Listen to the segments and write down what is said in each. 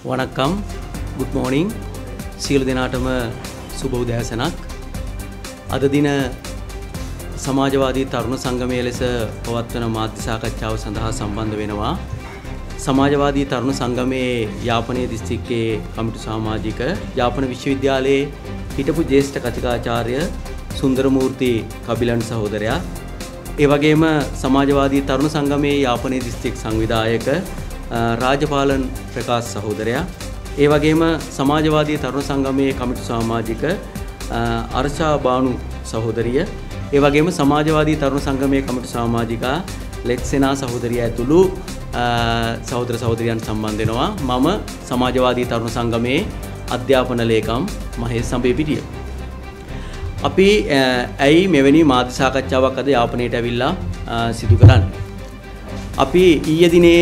වණක්කම් good morning සියලු දෙනාටම සුබ උදෑසනක් අද දින සමාජවාදී තරුණ සංගමයේ ලෙස පවත්වන මාධ්‍ය සාකච්ඡාව සඳහා සම්බන්ධ වෙනවා සමාජවාදී තරුණ සංගමයේ යාපනයේ දිස්ත්‍රික්කයේ කමිටු සමාජික යාපන විශ්වවිද්‍යාලයේ හිටපු ජ්‍යෙෂ්ඨ කතිකාචාර්ය සුන්දරමූර්ති කබිලන් සහෝදරයා ඒ වගේම සමාජවාදී තරුණ සංගමයේ යාපනයේ දිස්ත්‍රික් සංවිධායක රාජපාලන් ප්‍රකාශ් සහෝදරයා ඒ වගේම සමාජවාදී තරුණ සංගමයේ කමිටු සමාජික අර්ෂා බානු සහෝදරිය ඒ වගේම සමාජවාදී තරුණ සංගමයේ කමිටු සමාජිකා ලෙක්සෙනා සහෝදරිය ඇතුළු සහෝදර සහෝදරියන් සම්බන්ධ වෙනවා මම සමාජවාදී තරුණ සංගමයේ අධ්‍යාපන ලේකම් මහේෂ් සම්බේපිටිය අපි ඇයි මෙවැනි මාධ්‍ය සාකච්ඡාවක් අද යාපනයට ඇවිල්ලා සිදු කරන්නේ අපි ඊයේ දිනේ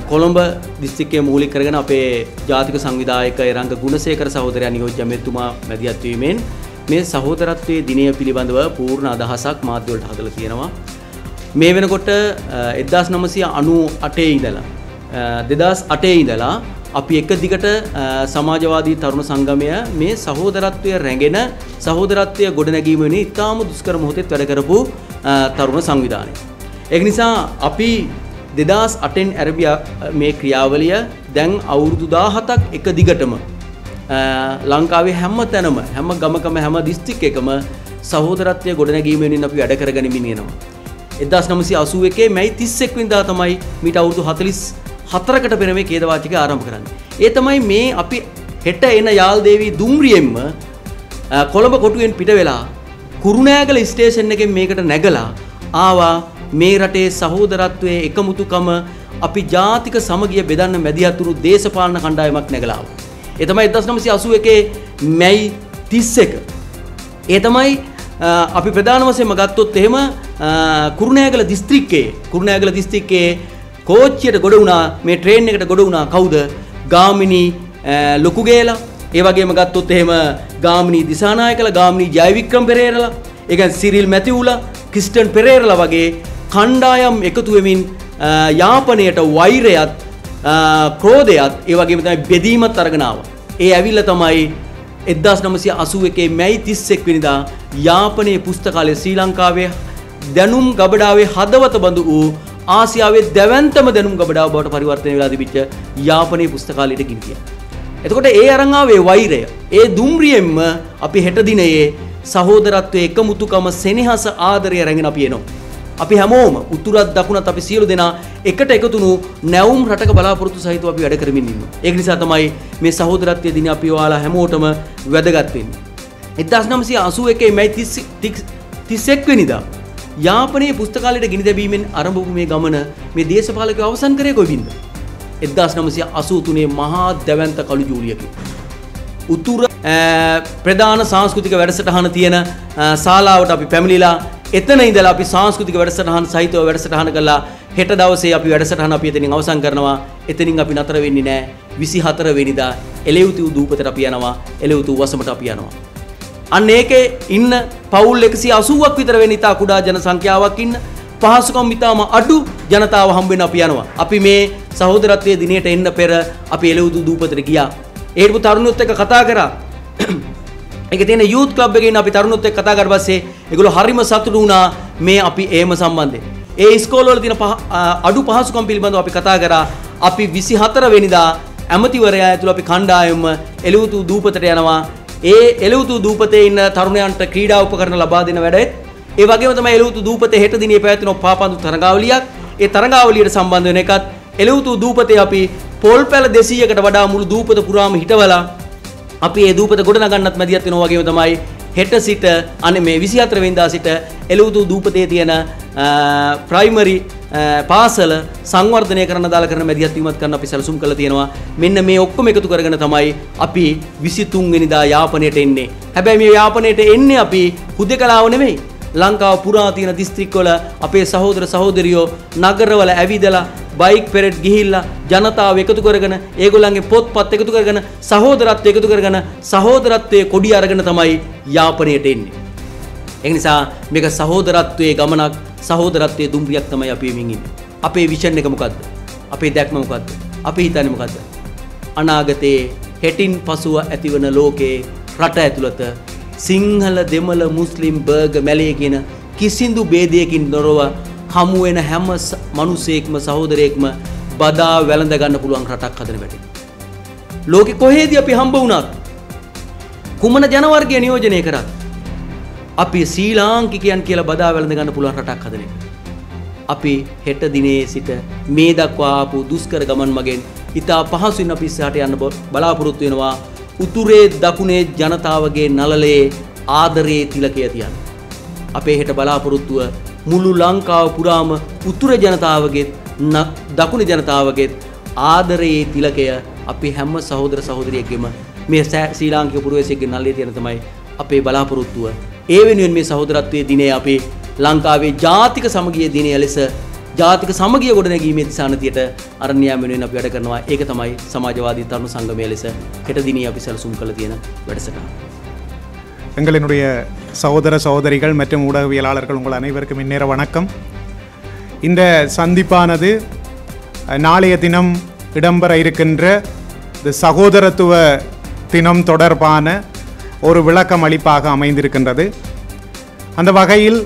කොළඹ දිස්ත්‍රික්කයේ මූලික කරගෙන අපේ ජාතික සංවිධායක එරංග ගුණසේකර සහෝදරයා නියෝජ්‍ය මෙතුමා මැදිහත් වීමෙන් මේ සහෝදරත්වයේ දිනය පිළිබඳව පූර්ණ අදහසක් මාධ්‍ය වලට හදලා තියෙනවා මේ වෙනකොට 1998 ඉඳලා 2008 ඉඳලා අපි එක දිගට සමාජවාදී තරුණ සංගමය මේ සහෝදරත්වයේ රැගෙන සහෝදරත්වයේ ගොඩනැගීම වෙන ඉතාම දුෂ්කර මොහොතේ වැඩ කරපු තරුණ සංවිධානය. ඒක නිසා අපි 2008න් ආරම්භ මේ ක්‍රියාවලිය දැන් අවුරුදු 17ක් එක දිගටම ලංකාවේ හැම තැනම හැම ගමකම හැම දිස්ත්‍රික්කයකම සහෝදරත්වයේ ගොඩනැගීම වෙනින් අපි වැඩ කරගනිමින් යනවා. 1981 මැයි 31 වෙනිදා තමයි මීට අවුරුදු 44කට පෙර මේ ඛේදවාචකය ආරම්භ කරන්නේ. ඒ තමයි මේ අපි හෙට එන යාල්දේවි දුම්රියෙන්ම කොළඹ කොටුවෙන් පිට වෙලා කුරුණෑගල ස්ටේෂන් එකෙන් මේකට නැගලා ආවා මේ රටේ සහෝදරත්වයේ එකමුතුකම අපි ජාතික සමගිය බෙදන්න මැදිහත් වුණු දේශපාලන කණ්ඩායමක් නැගලා ආවා. ඒ තමයි 1981 මැයි 31. ඒ තමයි අපි ප්‍රධාන වශයෙන්ම ගත්තොත් එහෙම කුරුණෑගල දිස්ත්‍රික්කයේ කෝච්චියට ගොඩ වුණා මේ ට්‍රේන් එකට ගොඩ වුණා කවුද? ගාමිණී ලොකුගේලා. ඒ වගේම ගත්තොත් එහෙම ගාමිණී දිසානායකලා, ගාමිණී ජයවික්‍රම පෙරේරලා, ඒ කියන්නේ සිරිල් මැතිවුලා, ක්‍රිස්ටන් පෙරේරලා වගේ කණ්ඩායම් එකතු වෙමින් යාපනයට වෛරයත් ක්‍රෝධයත් ඒ වගේම තමයි බෙදීමත් අරගෙන ආවා. ඒ ඇවිල්ලා තමයි 1981 මැයි 31 වෙනිදා යාපනයේ පුස්තකාලය ශ්‍රී ලංකාවේ දැනුම් ගබඩාවේ හදවත බඳු වූ ආසියාවේ දැවැන්තම දැනුම් ගබඩාව බවට පරිවර්තනය වෙලා තිබිච්ච යාපනයේ පුස්තකාලයට ගිහින්. එතකොට ඒ අරන් ආවේ වෛරය. ඒ දුම්රියෙන්ම අපි හෙට දිනයේ සහෝදරත්වයේ එකමුතුකම සෙනෙහස ආදරය රැගෙන අපි එනවා. අපි හැමෝම උතුරත් දකුණත් අපි සියලු දෙනා එකට එකතුණු නැවුම් රටක බලාපොරොත්තු සහිතව අපි වැඩ කරමින් ඉන්නවා. ඒක නිසා තමයි මේ සහෝදරත්වයේ දින අපි ඔයාලා හැමෝටම වැදගත් වෙන්නේ. 1981 මැයි 31 වෙනිදා යාපනයේ පුස්තකාලයට ගිනි දැබීමෙන් ආරම්භ වූ මේ ගමන මේ දේශපාලකයෝ අවසන් කරේ කොයින්ද? 1983 මහා දැවැන්ත කළු ජූලියකින්. උතුර ප්‍රධාන සංස්කෘතික වැඩසටහන තියෙන ශාලාවට අපි පැමිණිලා එතන ඉඳලා අපි සංස්කෘතික වැඩසටහන සහිතව වැඩසටහන කළා. හෙට දවසේ අපි වැඩසටහන අපි එතනින් අවසන් කරනවා. එතනින් අපි නතර වෙන්නේ නැහැ. 24 වෙනිදා එළෙව්තු දූපතට අපි යනවා. එළෙව්තු වසමට අපි යනවා. අන්න ඒකේ ඉන්න පවුල් 180ක් විතර වෙන ඉතා කුඩා ජන සංඛ්‍යාවක් ඉන්න පහසුකම් ඉතාම අඩු ජනතාව හම්බ වෙන අපි යනවා. අපි මේ සහෝදරත්වයේ දිනයට එන්න පෙර අපි එළව්තු දූපතට ගියා. ඒකපු තරුණයොත් එක්ක කතා කරා. ඒකේ තියෙන යූත් ක්ලබ් එකේ ඉන්න අපි තරුණයොත් එක්ක කතා කරලා පස්සේ ඒගොල්ලෝ හරිම සතුටු වුණා මේ අපි එහෙම සම්බන්ධයෙන්. ඒ ඉස්කෝලවල තියෙන අඩු පහසුකම් පිළිබඳව අපි කතා කරා. අපි 24 වෙනිදා ඇමතිවරයා ඇතුළු අපි කණ්ඩායම එළව්තු දූපතට යනවා. ඒ එළව්තු දූපතේ ඉන්න තරුණයන්ට ක්‍රීඩා උපකරණ ලබා දෙන වැඩෙත් ඒ වගේම තමයි එළව්තු දූපතේ හෙට දිනේ පැවැත්වෙන පාපන්දු තරඟාවලියක් ඒ තරඟාවලියට සම්බන්ධ වෙන එකත් එළව්තු දූපතේ අපි පොල් පැල 200කට වඩා මුළු දූපත පුරාම හිටවලා අපි ඒ දූපත ගොඩ නගන්නත් මැදිහත් වෙනවා වගේම තමයි හෙට සිට අනේ මේ 24 වෙනිදා සිට එළව්තු දූපතේ තියෙන ප්‍රයිමරි පාසල සංවර්ධනය කරන දාලා කරන මැදිහත් වීමත් කරන අපි සැලසුම් කරලා තියෙනවා. මෙන්න මේ ඔක්කොම එකතු කරගෙන තමයි අපි 23 වෙනිදා යාපනයට එන්නේ. හැබැයි මේ යාපනයට එන්නේ අපි හුදකලාව නෙමෙයි. ලංකාව පුරා තියෙන දිස්ත්‍රික්කවල අපේ සහෝදර සහෝදරියෝ නගරවල ඇවිදලා බයික් පෙරට් ගිහිල්ලා ජනතාව එකතු කරගෙන ඒගොල්ලන්ගේ පොත්පත් එකතු කරගෙන සහෝදරත්වය එකතු කරගෙන සහෝදරත්වයේ කොඩිය අරගෙන තමයි යාපනයට එන්නේ. ඒ නිසා මේක සහෝදරත්වයේ ගමනක් සහෝදරත්වයේ දුම්රියක් තමයි අපි එමින් ඉන්නේ. අපේ විෂන් එක මොකද්ද? අපේ දැක්ම මොකද්ද? අපි හිතන්නේ මොකද්ද? අනාගතයේ හෙටින් පසුව ඇතිවන ලෝකයේ රට ඇතුළත සිංහල දෙමළ මුස්ලිම් බර්ග මැලේ කියන කිසිදු ભેදයකින් නොරව හමු වෙන හැම මිනිසෙක්ම සහෝදරයෙක්ම බදා වැළඳ ගන්න පුළුවන් රටක් හදන වැඩි. ලෝකෙ කොහෙදී අපි හම්බ වුණත් කුමන ජන වර්ගය නියෝජනය කරත් අපි ශ්‍රී ලාංකිකයන් කියලා බදා වැළඳ ගන්න පුළුවන් රටක් හදන එක. අපි හෙට දිනේ සිට මේ දක්වා ආපු දුෂ්කර ගමන් මගෙන් ඉතා පහසුවෙන් අපි ඉස්සරහට යන්න බලාපොරොත්තු වෙනවා. උතුරේ දකුණේ ජනතාවගේ නළලේ ආදරයේ තිලකය තියන්න. අපේ හෙට බලාපොරොත්තුව මුළු ලංකාව පුරාම උතුරේ ජනතාවගේ දකුණේ ජනතාවගේ ආදරයේ තිලකය අපි හැම සහෝදර සහෝදරියෙක්ගෙම මේ ශ්‍රී ලාංකික පුරවැසියෙක්ගේ නළලේ තියෙන තමයි අපේ බලාපොරොත්තුව. ඒ වෙනුවෙන් මේ සහෝදරත්වයේ දිනේ අපි ලංකාවේ ජාතික සමගිය දිනය ලෙස ජාතික සමගිය ගොඩනැගීමේ දිශානතියට අරණ්‍යයන් වෙනුවෙන් අපි වැඩ කරනවා. ඒක තමයි සමාජවාදී තරුණ සංගමය ලෙස හෙට දිනේ අපි සැලසුම් කළ තියෙන වැඩසටහන. எங்களினுடைய சகோதர சகோதரிகள் மற்றும் ஊடகவியலாளர்கள் உங்கள் அனைவருக்கும் இந்நேர வணக்கம். இந்த சந்திப்பானது நாளைய தினம் இடம்பெற இருக்கின்ற இந்த சகோதரத்துவ தினம் தொடர்பான ஒரு விளக்கம் அளிப்பாக அமைந்திருக்கின்றது. அந்த வகையில்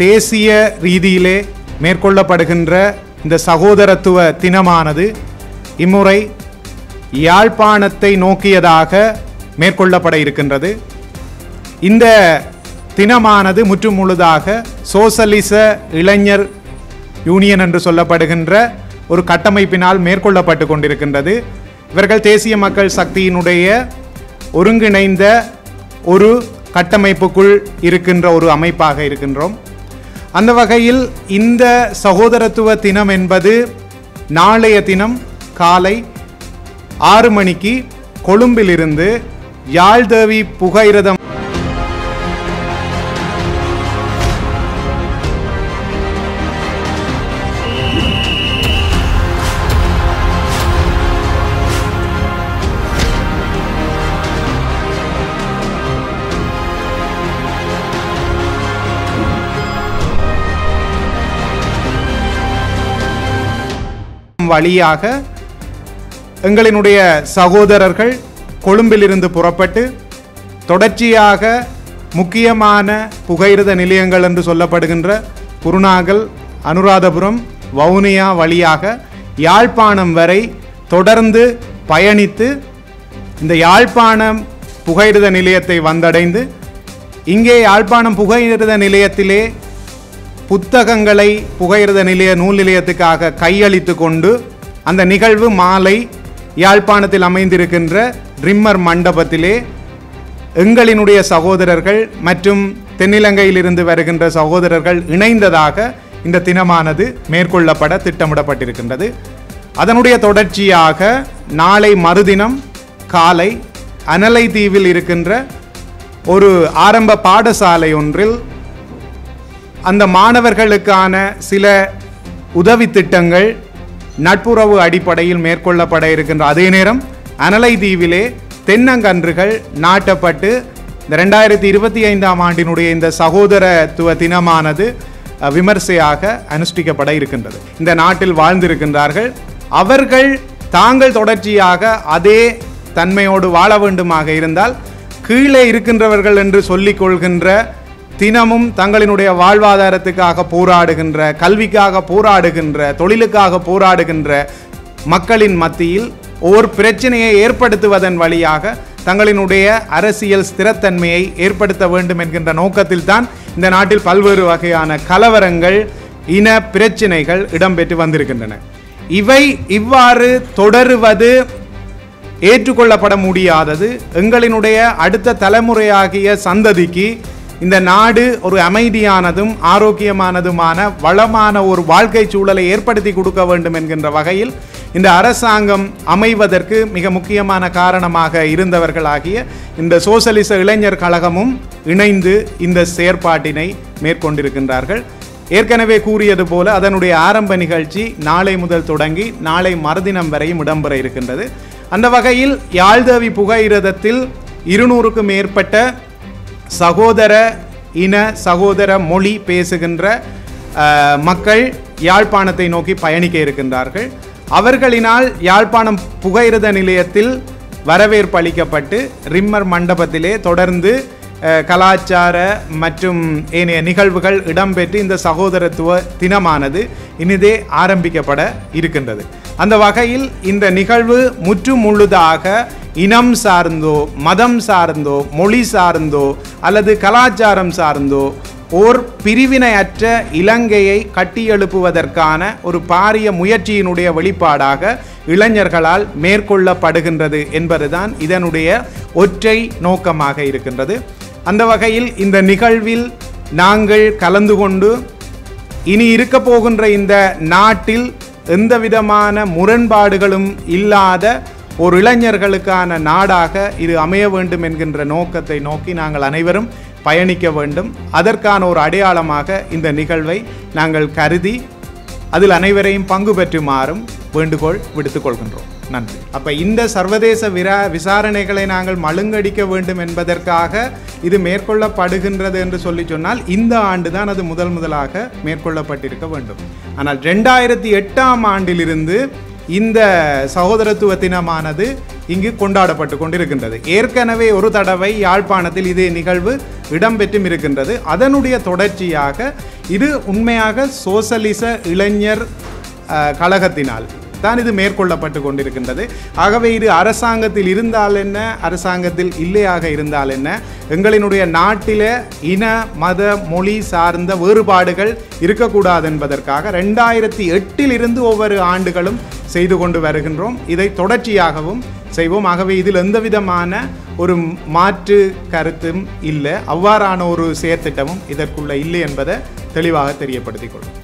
தேசிய ரீதியிலே மேற்கொள்ளப்படுகின்ற இந்த சகோதரத்துவ தினமானது இம்முறை யாழ்ப்பாணத்தை நோக்கியதாக மேற்கொள்ளப்பட இருக்கின்றது. இந்த தினமானது முற்றுமுழுதாக சோசலிச இளைஞர் யூனியன் என்று சொல்லப்படுகின்ற ஒரு கட்டமைப்பினால் மேற்கொள்ளப்பட்டு கொண்டிருக்கின்றது. இவர்கள் தேசிய மக்கள் சக்தியினுடைய ஒருங்கிணைந்த ஒரு கட்டமைப்புக்குள் இருக்கின்ற ஒரு அமைப்பாக இருக்கின்றோம். அந்த வகையில் இந்த சகோதரத்துவ தினம் என்பது நாளைய தினம் காலை 6 மணிக்கு கொழும்பிலிருந்து யாழ்தேவி புகையிரதம் வழியாக எங்களினுடைய சகோதரர்கள் கொழும்பிலிருந்து புறப்பட்டு தொடர்ச்சியாக முக்கியமான புகையிரத நிலையங்கள் என்று சொல்லப்படுகின்ற குருநாகல், அனுராதபுரம், வவுனியா வழியாக யாழ்ப்பாணம் வரை தொடர்ந்து பயணித்து இந்த யாழ்ப்பாணம் புகையிரத நிலையத்தை வந்தடைந்து இங்கே யாழ்ப்பாணம் புகையிரத நிலையத்திலே புத்தகங்களை புகையிரத நிலைய நூல் நிலையத்துக்காக கையளித்து கொண்டு அந்த நிகழ்வு மாலை யாழ்ப்பாணத்தில் அமைந்திருக்கின்ற ட்ரிம்மர் மண்டபத்திலே எங்களினுடைய சகோதரர்கள் மற்றும் தென்னிலங்கையிலிருந்து வருகின்ற சகோதரர்கள் இணைந்ததாக இந்த தினமானது மேற்கொள்ளப்பட திட்டமிடப்பட்டிருக்கின்றது. அதனுடைய தொடர்ச்சியாக நாளை மறுதினம் காலை அனலை தீவில் இருக்கின்ற ஒரு ஆரம்ப பாடசாலை ஒன்றில் அந்த மாணவர்களுக்கான சில உதவி திட்டங்கள் நட்புறவு அடிப்படையில் மேற்கொள்ளப்பட இருக்கின்ற அதே நேரம் அனலை தீவிலே தென்னங்கன்றுகள் நாட்டப்பட்டு இந்த 2025ஆம் ஆண்டினுடைய இந்த சகோதரத்துவ தினமானது விமர்சையாக அனுஷ்டிக்கப்பட இருக்கின்றது. இந்த நாட்டில் வாழ்ந்திருக்கின்றார்கள். அவர்கள் தாங்கள் தொடர்ச்சியாக அதே தன்மையோடு வாழ வேண்டுமாக இருந்தால் கீழே இருக்கின்றவர்கள் என்று சொல்லிக் கொள்கின்ற தினமும் தங்களினுடைய வாழ்வாதாரத்துக்காக போராடுகின்ற, கல்விக்காக போராடுகின்ற, தொழிலுக்காக போராடுகின்ற மக்களின் மத்தியில் ஓர் பிரச்சனையை ஏற்படுத்துவதன் வழியாக தங்களினுடைய அரசியல் ஸ்திரத்தன்மையை ஏற்படுத்த வேண்டும் என்கின்ற நோக்கத்தில் தான் இந்த நாட்டில் பல்வேறு வகையான கலவரங்கள், இன பிரச்சனைகள் இடம்பெற்று வந்திருக்கின்றன. இவை இவ்வாறு தொடருவது ஏற்றுக்கொள்ளப்பட முடியாதது. எங்களினுடைய அடுத்த தலைமுறையாகிய சந்ததிக்கு இந்த நாடு ஒரு அமைதியானதும் ஆரோக்கியமானதுமான வளமான ஒரு வாழ்க்கை சூழலை ஏற்படுத்தி கொடுக்க வேண்டும் என்கின்ற வகையில் இந்த அரசாங்கம் அமைவதற்கு மிக முக்கியமான காரணமாக இருந்தவர்களாகிய இந்த சோசலிச இளைஞர் கழகமும் இணைந்து இந்த செயற்பாட்டினை மேற்கொண்டிருக்கின்றார்கள். ஏற்கனவே கூறியது போல அதனுடைய ஆரம்ப நிகழ்ச்சி நாளை முதல் தொடங்கி நாளை மறுதினம் வரையும் இடம்பெற இருக்கின்றது. அந்த வகையில் யாழ்தேவி புகையிரதத்தில் 200க்கும் மேற்பட்ட சகோதர இன சகோதர மொழி பேசுகின்ற மக்கள் யாழ்ப்பாணத்தை நோக்கி பயணிக்க இருக்கின்றார்கள். அவர்களினால் யாழ்ப்பாணம் புகையிரத நிலையத்தில் வரவேற்பு அளிக்கப்பட்டு ரிம்மர் மண்டபத்திலே தொடர்ந்து கலாச்சார மற்றும் ஏனைய நிகழ்வுகள் இடம்பெற்று இந்த சகோதரத்துவ தினமானது இனிதே ஆரம்பிக்கப்பட இருக்கின்றது. அந்த வகையில் இந்த நிகழ்வு முற்றுமுழுதாக இனம் சார்ந்தோ மதம் சார்ந்தோ மொழி சார்ந்தோ அல்லது கலாச்சாரம் சார்ந்தோ ஓர் பிரிவினையற்ற இலங்கையை கட்டியெழுப்புவதற்கான ஒரு பாரிய முயற்சியினுடைய வெளிப்பாடாக இளைஞர்களால் மேற்கொள்ளப்படுகின்றது என்பதுதான் இதனுடைய ஒற்றை நோக்கமாக இருக்கின்றது. அந்த வகையில் இந்த நிகழ்வில் நாங்கள் கலந்து கொண்டு இனி இருக்க போகின்ற இந்த நாட்டில் எந்த விதமான முரண்பாடுகளும் இல்லாத ஒரு இளைஞர்களுக்கான நாடாக இது அமைய வேண்டும் என்கின்ற நோக்கத்தை நோக்கி நாங்கள் அனைவரும் பயணிக்க வேண்டும். அதற்கான ஒரு அடையாளமாக இந்த நிகழ்வை நாங்கள் கருதி அதில் அனைவரையும் பங்கு பெற்றுமாறும் வேண்டுகோள் விடுத்துக் கொள்கின்றோம். நன்றி. அப்போ இந்த சர்வதேச விசாரணைகளை நாங்கள் மழுங்கடிக்க வேண்டும் என்பதற்காக இது மேற்கொள்ளப்படுகின்றது என்று சொல்லி சொன்னால் இந்த ஆண்டு தான் அது முதலாக மேற்கொள்ளப்பட்டிருக்க வேண்டும். ஆனால் 2008ஆம் ஆண்டிலிருந்து இந்த சகோதரத்துவ தினமானது இங்கு கொண்டாடப்பட்டு கொண்டிருக்கின்றது. ஏற்கனவே ஒரு தடவை யாழ்ப்பாணத்தில் இதே நிகழ்வு இடம்பெற்றும் இருக்கின்றது. அதனுடைய தொடர்ச்சியாக இது உண்மையாக சோசலிச இளைஞர் கழகத்தினால் தான் இது மேற்கொள்ளப்பட்டு கொண்டிருக்கின்றது. ஆகவே இது அரசாங்கத்தில் இருந்தால் என்ன, அரசாங்கத்தில் இல்லையாக இருந்தால் என்ன, எங்களினுடைய நாட்டில் இன மத மொழி சார்ந்த வேறுபாடுகள் இருக்கக்கூடாது என்பதற்காக 2008 ஒவ்வொரு ஆண்டுகளும் செய்து கொண்டு வருகின்றோம். இதை தொடர்ச்சியாகவும் செய்வோம். ஆகவே இதில் எந்த விதமான ஒரு மாற்று கருத்தும் இல்லை, அவ்வாறான ஒரு செயற்திட்டமும் இதற்குள்ள இல்லை என்பதை தெளிவாக தெரியப்படுத்திக் கொள்ளும்.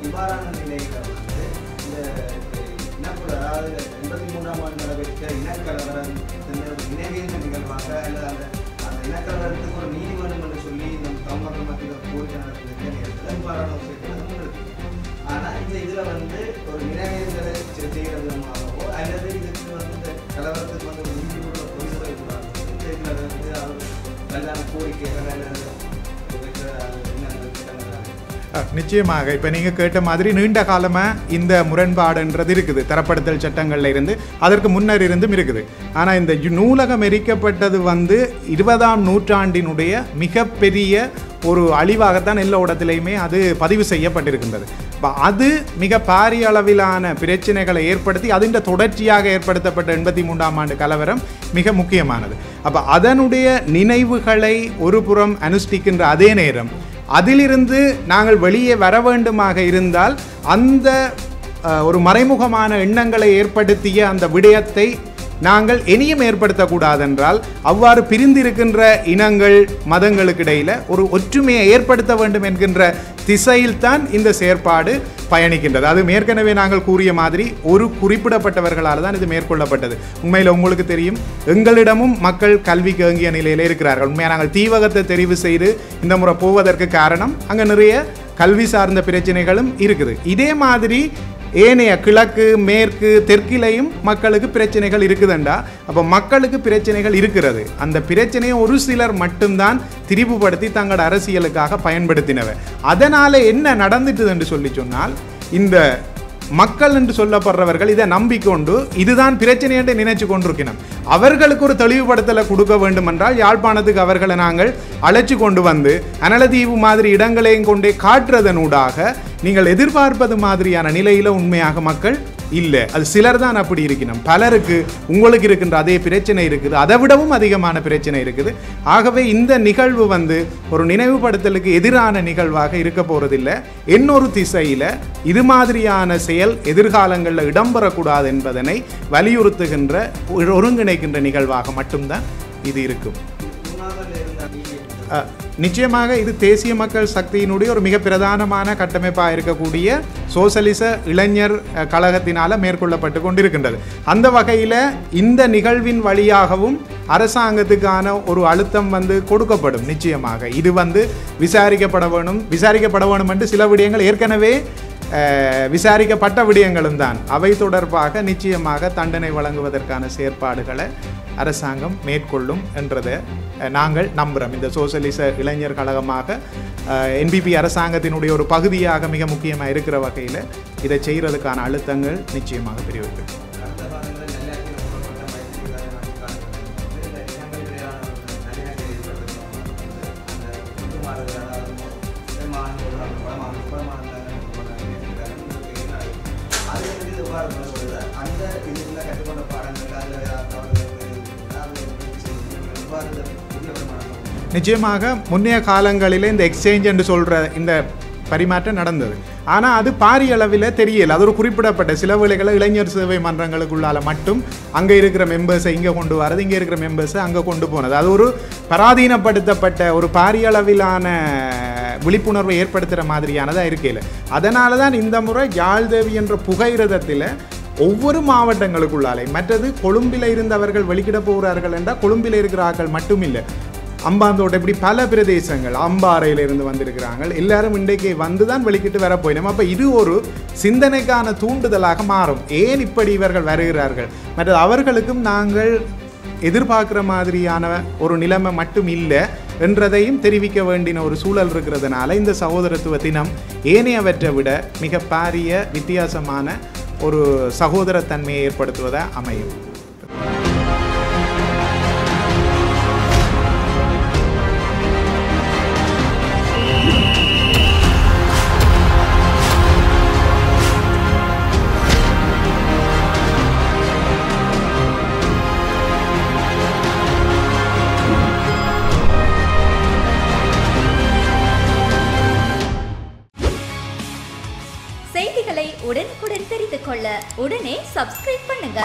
இவ்வாறான நிலையில் வந்து இந்த இனக்குழு, அதாவது 83ஆம் ஆண்டு நடைபெற்ற இனக்கலவரம் நினைவேந்த நிகழ்வாக அல்லது அந்த இனக்கலவரத்துக்கு ஒரு நீதி வேணும் என்று சொல்லி நம் தமிழ் மக்கள் கோரிக்கை நடத்திருக்க நேரத்தில் இவ்வாறான ஒரு விஷயத்தை முன்னெடுக்கும். ஆனால் இந்த இதில் வந்து ஒரு நினைவேந்தலை செய்கிற விதமாகவோ அல்லது இதுக்கு வந்து இந்த கலவரத்துக்கு வந்து ஒரு நீதி கூட பொருள்களை கூடாது இதில் வந்து அவர் கல்யாண கோரிக்கைகள் அல்லது நிச்சயமாக இப்போ நீங்கள் கேட்ட மாதிரி நீண்ட காலமாக இந்த முரண்பாடுன்றது இருக்குது. தரப்படுத்தல் சட்டங்களில் இருந்து அதற்கு முன்னர் இருந்தும் இருக்குது. ஆனால் இந்த நூலகம் எரிக்கப்பட்டது வந்து 20ஆம் நூற்றாண்டினுடைய மிகப்பெரிய ஒரு அழிவாகத்தான் எல்லா இடத்துலையுமே அது பதிவு செய்யப்பட்டிருக்கின்றது. அது மிக பாரிய அளவிலான பிரச்சனைகளை ஏற்படுத்தி அதின் தொடர்ச்சியாக ஏற்படுத்தப்பட்ட 83ஆம் ஆண்டு கலவரம் மிக முக்கியமானது. அப்போ அதனுடைய நினைவுகளை ஒரு புறம் அனுஷ்டிக்கின்ற அதே நேரம் அதிலிருந்து நாங்கள் வெளியே வர வேண்டுமாக இருந்தால் அந்த ஒரு மறைமுகமான எண்ணங்களை ஏற்படுத்திய அந்த விடயத்தை நாங்கள் இனியும் ஏற்படுத்தக்கூடாதென்றால் அவ்வாறு பிரிந்திருக்கின்ற இனங்கள் மதங்களுக்கு இடையில் ஒரு ஒற்றுமையை ஏற்படுத்த வேண்டும் என்கின்ற திசையில்தான் இந்த செயற்பாடு பயணிக்கின்றது. அது ஏற்கனவே நாங்கள் கூறிய மாதிரி ஒரு குறிப்பிடப்பட்டவர்களால் தான் இது மேற்கொள்ளப்பட்டது. உண்மையில் உங்களுக்கு தெரியும், எங்களிடமும் மக்கள் கல்வி கேங்கிய நிலையில் இருக்கிறார்கள். உண்மையாக நாங்கள் தீவகத்தை தெரிவு செய்து இந்த முறை போவதற்கு காரணம் அங்கே நிறைய கல்வி சார்ந்த பிரச்சனைகளும் இருக்குது. இதே மாதிரி ஏனைய கிழக்கு மேற்கு தெற்கிலையும் மக்களுக்கு பிரச்சனைகள் இருக்குதுண்டா. அப்போ மக்களுக்கு பிரச்சனைகள் இருக்கிறது. அந்த பிரச்சனையை ஒரு சிலர் மட்டும்தான் திரிவுபடுத்தி தங்களோட அரசியலுக்காக பயன்படுத்தினவை. அதனால் என்ன நடந்துட்டுது என்று சொல்லி சொன்னால், இந்த மக்கள் என்று சொல்லப்படுறவர்கள் இதை நம்பிக்கொண்டு இதுதான் பிரச்சனை என்று நினைச்சு கொண்டிருக்கணும். அவர்களுக்கு ஒரு தெளிவுபடுத்தலை கொடுக்க வேண்டும் என்றால் யாழ்ப்பாணத்துக்கு அவர்களை நாங்கள் அழைச்சி கொண்டு வந்து அனலதீவு மாதிரி இடங்களையும் கொண்டே காட்டுறதனூடாக நீங்கள் எதிர்பார்ப்பது மாதிரியான நிலையில் உண்மையாக மக்கள் இல்லை. அது சிலர் தான் அப்படி இருக்கணும். பலருக்கு உங்களுக்கு இருக்கின்ற அதே பிரச்சனை இருக்குது, அதை விடவும் அதிகமான பிரச்சனை இருக்குது. ஆகவே இந்த நிகழ்வு வந்து ஒரு நினைவுபடுத்தலுக்கு எதிரான நிகழ்வாக இருக்க போறதில்லை. இன்னொரு திசையில் இது மாதிரியான செயல் எதிர்காலங்களில் இடம்பெறக்கூடாது என்பதனை வலியுறுத்துகின்ற ஒருங்கிணைக்கின்ற நிகழ்வாக மட்டும்தான் இது இருக்கும். நிச்சயமாக இது தேசிய மக்கள் சக்தியினுடைய ஒரு மிக பிரதானமான கட்டமைப்பாக இருக்கக்கூடிய சோசலிச இளைஞர் கழகத்தினால் மேற்கொள்ளப்பட்டு கொண்டிருக்கின்றது. அந்த வகையில் இந்த நிகழ்வின் வழியாகவும் அரசாங்கத்துக்கான ஒரு அழுத்தம் வந்து கொடுக்கப்படும். நிச்சயமாக இது வந்து விசாரிக்கப்பட வேணும் என்று சில விடயங்கள் ஏற்கனவே விசாரிக்கப்பட்ட விடயங்களும் தான். அவை தொடர்பாக நிச்சயமாக தண்டனை வழங்குவதற்கான செயற்பாடுகளை அரசாங்கம் மேற்கொள்ளும் என்றதை நாங்கள் நம்புகிறோம். இந்த சோசலிச இளைஞர் கழகமாக என்பிபி அரசாங்கத்தினுடைய ஒரு பகுதியாக மிக முக்கியமாக இருக்கிற வகையில் இதை செய்கிறதுக்கான அழுத்தங்கள் நிச்சயமாக பெரியவர்கள். நிச்சயமாக முன்னைய காலங்களிலே இந்த எக்ஸ்சேஞ்ச் என்று சொல்கிற இந்த பரிமாற்றம் நடந்தது. ஆனால் அது பாரிய அளவில் தெரியல. அது ஒரு குறிப்பிடப்பட்ட சில வேளைகளில் இளைஞர் சேவை மன்றங்களுக்குள்ளால் மட்டும் அங்கே இருக்கிற மெம்பர்ஸை இங்கே கொண்டு வரது, இங்கே இருக்கிற மெம்பர்ஸை அங்கே கொண்டு போனது. அது ஒரு பராதீனப்படுத்தப்பட்ட ஒரு பாரிய அளவிலான விழிப்புணர்வை ஏற்படுத்துகிற மாதிரியானதாக இருக்கையில். அதனால தான் இந்த முறை யாழ்தேவி என்ற புகையிரதத்தில் ஒவ்வொரு மாவட்டங்களுக்குள்ளாலே, மற்றது கொழும்பில் இருந்தவர்கள் வெளிக்கிட போகிறார்கள் என்றால் கொழும்பில் இருக்கிற ஆக்கள் மட்டும் இல்லை, அம்பாந்தோட்டை இப்படி பல பிரதேசங்கள் அம்பாறையிலிருந்து வந்திருக்கிறாங்க. எல்லாரும் இன்றைக்கு வந்து தான் வெளிக்கிட்டு வர போயினோம். அப்போ இது ஒரு சிந்தனைக்கான தூண்டுதலாக மாறும். ஏன் இப்படி இவர்கள் வருகிறார்கள், மற்றது அவர்களுக்கும் நாங்கள் எதிர்பார்க்குற மாதிரியான ஒரு நிலைமை மட்டும் இல்லை என்றதையும் தெரிவிக்க வேண்டின ஒரு சூழல் இருக்கிறதுனால இந்த சகோதரத்துவ தினம் ஏனையவற்றை விட மிக பாரிய வித்தியாசமான ஒரு சகோதரத்தன்மையை ஏற்படுத்துவதாக அமையும். செய்திகளை உடனுக்குடன் தெரிந்து கொள்ள உடனே சப்ஸ்கிரைப் பண்ணுங்க.